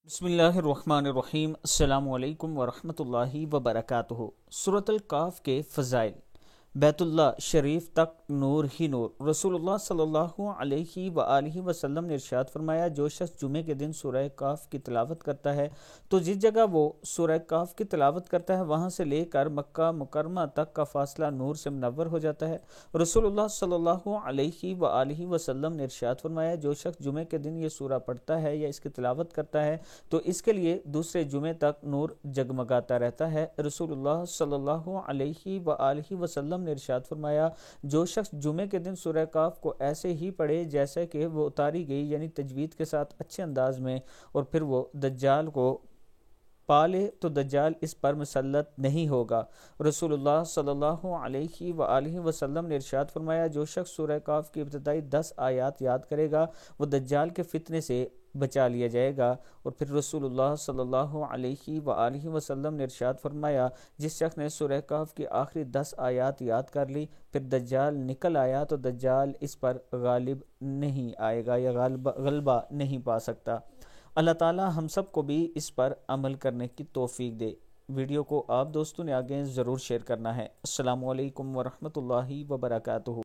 بسم اللہ الرحمن الرحیم۔ السلام علیکم ورحمۃ اللہ وبرکاتہ۔ سورۃ الکہف کے فضائل۔ بیت اللہ شریف تک نور ہی نور۔ رسول اللہ صلی اللہ علیہ وآلہ وسلم نے ارشاد فرمایا، جو شخص جمعے کے دن سورہ کہف کی تلاوت کرتا ہے تو جس جگہ وہ سورہ کہف کی تلاوت کرتا ہے وہاں سے لے کر مکہ مکرمہ تک کا فاصلہ نور سے منور ہو جاتا ہے۔ رسول اللہ صلی اللہ علیہ وآلہ وسلم نے ارشاد فرمایا، جو شخص جمعے کے دن یہ سورہ پڑھتا ہے یا اس کی تلاوت کرتا ہے تو اس کے لیے دوسرے جمعے تک نور جگمگاتا رہتا ہے۔ رسول اللہ صلی اللہ علیہ وآلہ وسلم نے ارشاد فرمایا، جو شخص جمعے کے دن سورہ کہف کو ایسے ہی پڑھے جیسے کہ وہ اتاری گئی، یعنی تجوید کے ساتھ اچھے انداز میں، اور پھر وہ دجال کو پالے تو دجال اس پر مسلط نہیں ہوگا۔ رسول اللہ صلی اللہ علیہ وآلہ وسلم نے ارشاد فرمایا، جو شخص سورہ کہف کی ابتدائی 10 آیات یاد کرے گا وہ دجال کے فتنے سے بچا لیا جائے گا۔ اور پھر رسول اللہ صلی اللہ علیہ وآلہ وسلم نے ارشاد فرمایا، جس شخص نے سورہ کہف کی آخری 10 آیات یاد کر لی پھر دجال نکل آیا تو دجال اس پر غالب نہیں آئے گا یا غلبہ نہیں پا سکتا۔ اللہ تعالی ہم سب کو بھی اس پر عمل کرنے کی توفیق دے۔ ویڈیو کو آپ دوستوں نے آگے ضرور شیئر کرنا ہے۔ السلام علیکم ورحمۃ اللہ وبرکاتہ۔